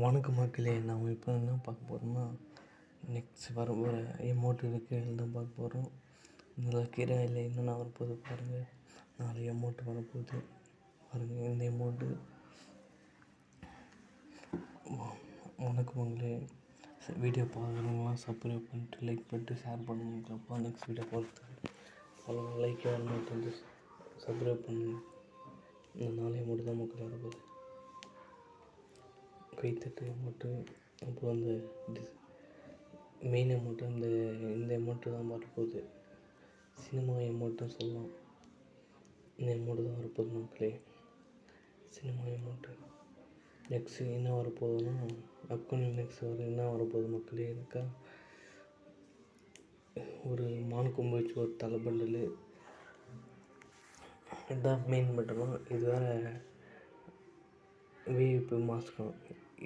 வணக்கம் மக்களே. நம்ம இப்போ என்ன பார்க்க போகிறோம்னா, நெக்ஸ்ட் வர போகிற எமோட்டு இருக்குது தான் பார்க்க போகிறோம். இதில் கீரை இல்லை என்னென்ன வரப்போகுது பாருங்கள். 4 எமோட்டு வரப்போகுது பாருங்கள். இந்த எமோட்டு வணக்கம் மக்களே. வீடியோ பார்க்குறவங்களாம் சப்ஸ்கிரைப் பண்ணிட்டு லைக் பண்ணிட்டு ஷேர் பண்ணுங்கப்பா. நெக்ஸ்ட் வீடியோ பார்த்து அவ்வளோ லைக் வரணும் வந்து சப்ஸ்கிரைப் பண்ணுங்க. இந்த 4 எமோட்டு தான் மக்கள் வரப்போகுது. கைத்தட்டு எமோட்டு, அப்புறம் அந்த மெயின் எமோட்டு, இந்த எமோட்டு தான் வரப்போகுது. சினிமா எமோட்டுன்னு சொல்லலாம். இந்த எமோட்டு தான் வரப்போகுது மக்களே. Cinema emote. நெக்ஸ்ட்டு என்ன வரப்போகுதுன்னா, அப்கமிங் நெக்ஸ்ட் என்ன வரப்போகுது மக்களே இருக்கா. ஒரு மான் கொம்பு வச்சு ஒரு தலை பண்டலு, இதுதான் மெயின் பண்டலும். இது வேறு விஐபி மாஸ்க்கும்.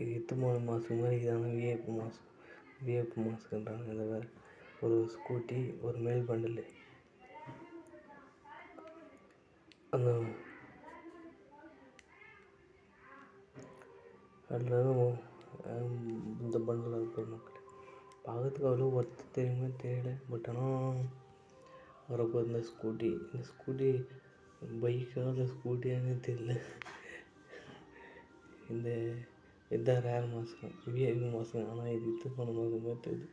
இது 3 மாதத்துக்கு மாதிரி இதான விஐபி மாஸ்க்குன்றாங்க. இதை வேறு ஒரு ஸ்கூட்டி, ஒரு மேல் பண்டலு. அந்த அதில் இந்த பண்டில் இருக்கிற மக்கள் பார்க்கறதுக்கு அவ்வளோ ஒர்த்து தெரியுமா தெரியல. பட் ஆனால் வரப்போ இந்த ஸ்கூட்டி பைக்காக இல்லை ஸ்கூட்டியானே தெரியல. இதுதான் ரேர் மாஸ்க்கு, விஐபி மாஸ்க்கு. ஆனால் இது பண்ண மாதிரி தெரியுது,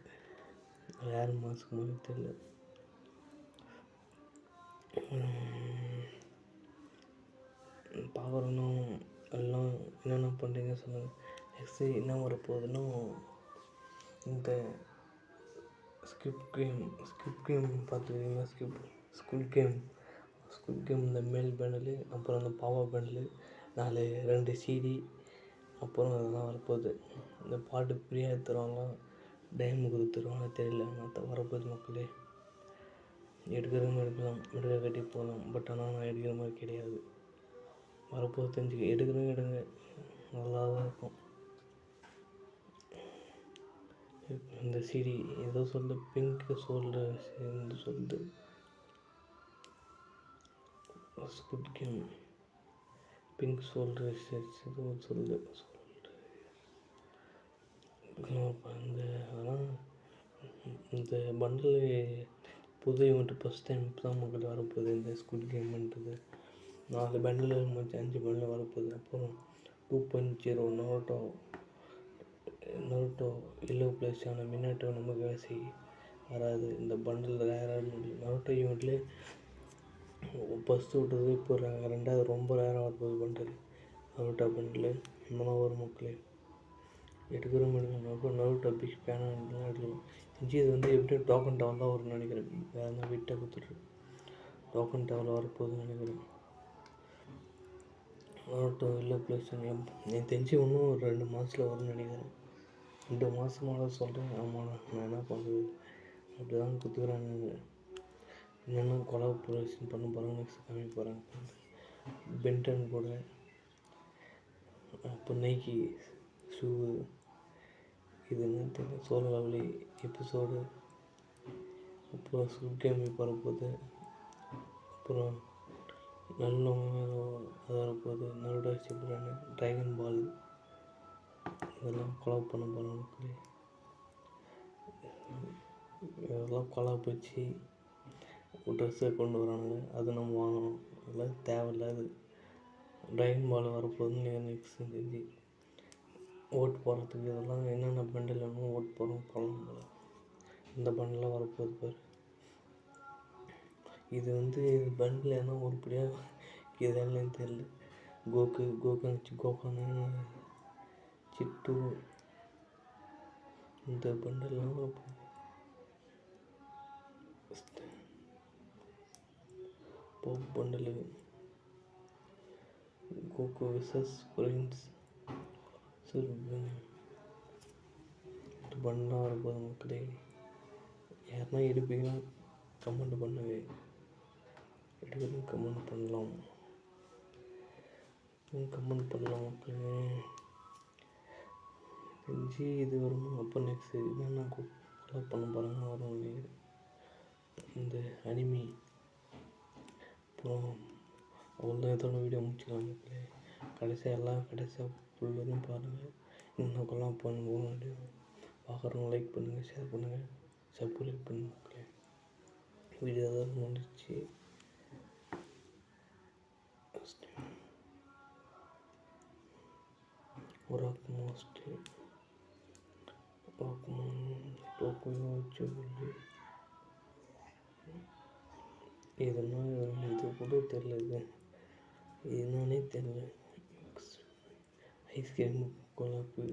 ரேர் மாஸ்க் மாதிரி தெரியல. பார்க்குறோன்னா எல்லாம் என்னென்ன பண்ணுறீங்க சொல்லுங்கள். நெக்ஸ்ட்டு என்ன வரப்போகுதுன்னா, இந்த ஸ்கிப் கேம் பார்த்துருக்கீங்களா? ஸ்குட் கேம் இந்த மேல் பேனலு, அப்புறம் அந்த பவர் பேனலு, 2 CD, அப்புறம் அதெல்லாம் வரப்போகுது. இந்த பாட்டு ஃப்ரீயாக எடுத்துருவாங்களா, டைம் கொடுத்துருவாங்களா தெரியல. ஆனால் வரப்போகுது மக்களே. எடுக்கிறவங்க எடுக்க கட்டி போகலாம். பட் ஆனால் நான் எடுக்கிற மாதிரி கிடையாது. வரப்போது தெரிஞ்சுக்க. எடுக்கிறவங்க எடுங்க, நல்லா தான் இருக்கும். இந்த CD ஏதோ சொல்லுது, பிங்க் சோல்டர் சொல்லுது. ஸ்குட் கேம் பிங்க் சோல்டர் ஏதோ சொல்லுது. ஆனால் இந்த பண்டில் புது இவன்ட்டு ஃபஸ்ட் டைம் இப்போ தான் மக்கள் வரப்போகுது. இந்த ஸ்குட் கேம்ன்றது 4 பண்டில் 5 பண்டில் வரப்போகுது. அப்புறம் 2.0 நருட்டோ எல்லோ ப்ளஸ் ஆனால் மினாட்டோ நமக்கு வேசி வராது. இந்த பண்டில் ரேராக முடியும். நருட்டோ ஈவெண்ட்லேயே ஃபஸ்ட்டு விட்டது, இப்போ 2வது ரொம்ப ரேராக வரப்போகுது பண்டில். நருட்டோ பண்டில் இன்னும் ஒரு மக்களே எடுக்கிறோம். நருட்டோ பிக் ஃபேனாக எடுக்கலாம். இது வந்து எப்படியும் டோக்கன் டவர் தான் வரும்னு நினைக்கிறேன். வேறு எதாவது விட்டால் கொடுத்துட்டு டோக்கன் டவர் வரப்போகுதுன்னு நினைக்கிறேன். நருட்டோ எல்லோ ப்ளஸ் எனக்கு தெரிஞ்சு இன்னும் ஒரு 2 மாதத்தில் வரும்னு நினைக்கிறேன். 2 மாதமாக சொல்கிறேன். ஆமாம், நான் என்ன பண்ணுறது, அப்படி தான் கொடுத்துக்குறாங்க. என்னென்ன கொலாபரேஷன் பண்ண போகிறாங்க நெக்ஸ்ட் காமிக்க போகிறாங்க. பென்டன் கூட, அப்போ நைக்கி ஷூ, இது என்ன தெரியல, சோலோ லெவலி எபிசோடு, அப்புறம் ஸ்குட் கேம் வரப்போகுது. அப்புறம் நல்லவங்க அது வரப்போகுது. நருட்டோ ஷிப்புடன், ட்ராகன் பால், இதெல்லாம் கொலாப் பண்ண போகிறாங்க மக்களே. இதெல்லாம் கொலாப் வச்சு ட்ரெஸ்ஸை கொண்டு வரானுங்க. அது நம்ம வாங்கணும். அதெல்லாம் தேவையில்லாது. ட்ராகன் பால் வரப்போகுதுன்னு நெக்ஸ்ட் தெரிஞ்சு ஓட்டு போடுறதுக்கு இதெல்லாம் என்னென்ன பண்டில் வேணும் ஓட்டு போடலாம் போல. இந்த பண்டிலாம் வரப்போகுது பாரு. இது வந்து பண்டில் ஏன்னா உருப்படியாக இதெல்லாம் தெரியல. கோகானு சிட்டு, இந்த பண்டல்லாம் போப் பண்டலு, கோகோ விசஸ் பிரின்ஸ் பண்ணலாம் வரப்போகுது மக்களே. யாருன்னா எடுப்பீங்கன்னா கமெண்ட் பண்ணவே, எடுக்கிறது கமெண்ட் பண்ணலாம் மக்களே. தெரிஞ்சு இது வரும். அப்போ நெக்ஸ்ட்டு என்னென்ன கொலாப் பண்ண போகிறாங்கன்னு வரும் நினைக்கிறேன். இந்த அனிமி. அப்புறம் அவ்வளோதான். இதோட வீடியோ முடிச்சுக்கலாம் மக்களே. கடைசியாக ஃபுல்லும் பாருங்கள். இன்னும் கொல்லாம் பண்ணுவோம். பார்க்குறவங்க லைக் பண்ணுங்கள், ஷேர் பண்ணுங்கள், சப்ஸ்கிரைப் பண்ணுங்க. வீடியோ தான் முடிச்சு ஒரு மோஸ்ட்லி டோக்கியோ வச்சு இதெல்லாம் இது கூட தெரியல, இது என்னன்னே தெரியல. ஐஸ்கிரீம் கொலாப்பு,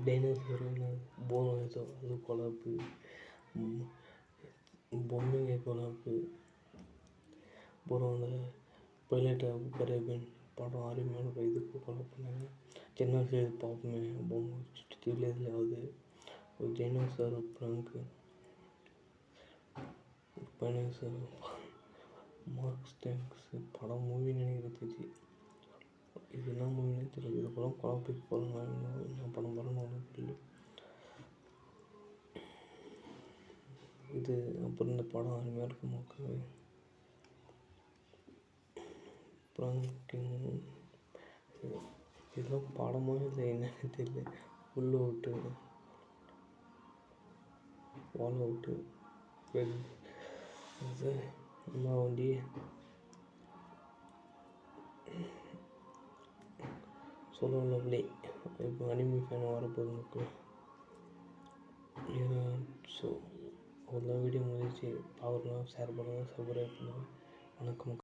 டைனோசர் போனோ ஏதோ அது கொலாப்பு, பொம்மைங்க கொலாப்பு, அப்புறம் அந்த பைலட் ஆஃப் கரேபியன் படம் அருமையான இதுக்கு கொலை பண்ணாங்க. சின்ன வயசு பார்ப்போமே பொம்மை டிவிலேயாவது ஒரு டைனோசர் ப்ராங்கு, டைனோசர் மார்க்ஸ் டேங்க்ஸ் படம் மூவி நினைக்கிறது. இது என்ன மூவினே தெரியல. இது படம் குழப்பிக்கு போகிறாங்க, என்ன படம் போகிறேன்னு ஒன்றும் தெரியல. இது அப்புறம் இந்த படம் அருமையாக இருக்கும் மக்கள். ப்ராங்கிங் இதெல்லாம் படமாக இல்லை என்னன்னு தெரியல. உள்ள விட்டு வால் அவுட்டு அம்மா வண்டி சோலோ லவ்லி. இப்போ அனிமி ஃபேன் வரப்போகுது மக்கள். ஸோ அவ்வளோ வீடியோ முடிச்சு பார்க்கலாம், ஷேர் பண்ணுங்கள், சப்ஸ்கிரைப் பண்ணுங்கள். வணக்கம்.